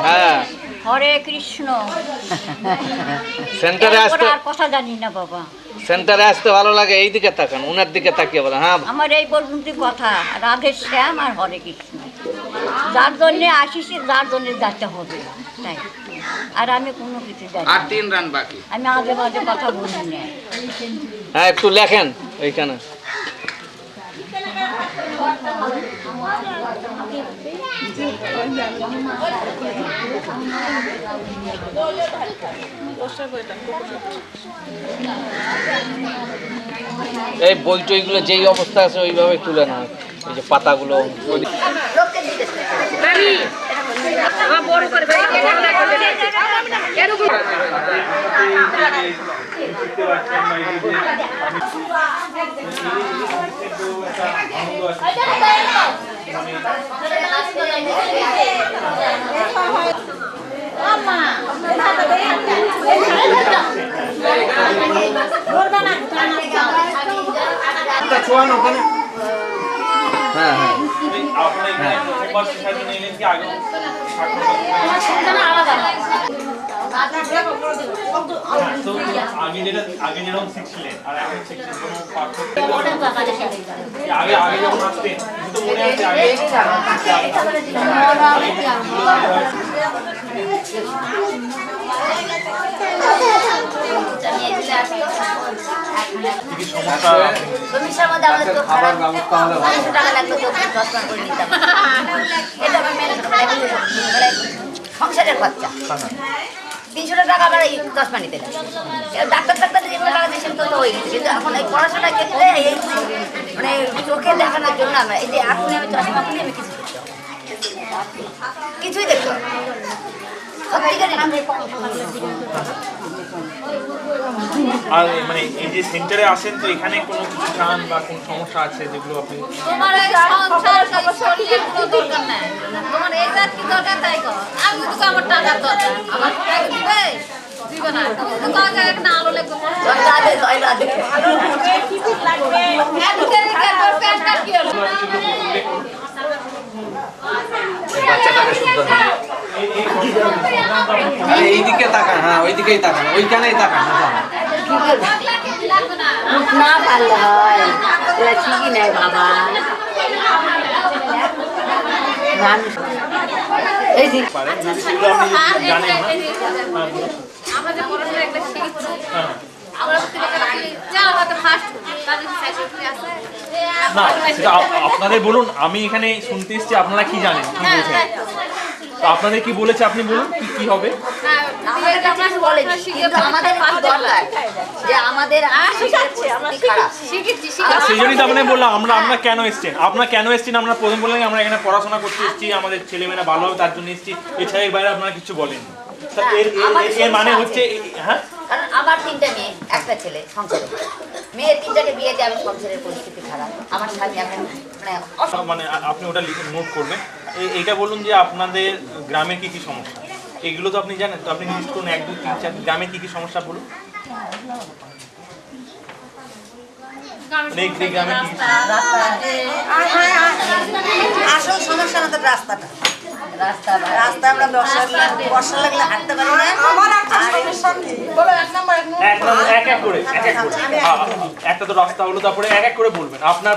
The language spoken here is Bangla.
হ্যাঁ হরে কৃষ্ণ। সেন্টারে আসতে আর কথা জানি না বাবা। সেন্টারে আসতে ভালো লাগে, এই দিকে তাকান, উনার দিকে তাকিয়ে বলেন। হ্যাঁ আমার এই পর্যন্ত কথা, রাধে শ্যাম আর হরে কৃষ্ণ। যার জন্যে আসিস, যার জন্যে যেতে হবে, তাই। আর আমি কোনো কিছু জানি না। আর 3 রান বাকি। আমি আজে বাজে কথা বলি না। হ্যাঁ একটু লেখেন ওইখানে। এই বই টইগুলো যেই অবস্থা আছে ওইভাবে তুলে না, এই যে পাতাগুলো। হ্যাঁ হ্যাঁ আগে যেরকম শিখছিলেন আর এখন শিখছেন কোনো পার্থক্য আগে যখন আসতেন কিন্তু মনে আছে আগে খাবার ব্যবস্থা হলে সংসারের খরচা 300 টাকা আবার এই দশমানিতে ডাক্তার যেগুলো টাকা দিয়েছেন তো হয়ে গেছে, কিন্তু এখন এই পড়াশোনার ক্ষেত্রে এই মানে চোখে দেখানোর জন্য আমরা এই যে এখনই আমি চশমা খুলে আমি কিছুই দেখতে আর মানে এই যে সেন্টারে আসেন তো এখানে কোনো কিছু চান বা কোনো সমস্যা আছে যেগুলো আপনি তোমার এই সংসার শরীরের কোনো দরকার নাই, তোমার এই জাত কি দরকার তাই কর। আমি তো আমার টাকার দরকার, আমার টাকা দিবে দিবে না, তুমি তো কাকে একটা আলো লেগে বাচ্চাটাকে শুদ্ধ না। এইদিকে তাকান, হ্যাঁ ওইদিকেই তাকান, ওইখানেই তাকান। না পারলে হয়, এরা ঠিকই নেই বাবা। আমাদের পড়াশোনা একটা শিখছি, আমরা যা হয়তো ফার্স্ট তাদের সাইকেল আছে না সেটা আপনাদের বলুন। আমি এখানে শুনতে এসেছি আপনারা কি জানেন, কি বলছেন, তো আপনাদের কি বলেছে আপনি বলুন কি হবে। সেই জন্যই তো আপনাকে বললাম আমরা কেন এসছেন, আপনারা কেন এসছেন। আমরা প্রথম বললাম আমরা এখানে পড়াশোনা করতে এসেছি, আমাদের ছেলেমেয়েরা ভালো হবে তার জন্য এসেছি, এছাড়া এর বাইরে আপনারা কিছু বলেন। এর মানে হচ্ছে হ্যাঁ, কারণ আমার 3টা মেয়ে, একটা ছেলে, সংসারে মেয়ে 3টাকে বিয়ে দিয়ে আমি সংসারের পরিস্থিতি খারাপ। আমার স্বামী এখন মানে আপনি ওটা লিখে নোট করবেন। এইটা বলুন যে আপনাদের গ্রামের কি কি সমস্যা, এগুলো তো আপনি জানেন, তো আপনি লিস্ট করুন 1 2 3 4 গ্রামের কি কি সমস্যা বলুন। আসল সমস্যা আমাদের রাস্তাটা, রাস্তা আমরা বর্ষা লাগলে হাঁটতে পারি না। এক এক করে একটা তো রাস্তা হলো, তারপরে এক এক করে বলবেন আপনার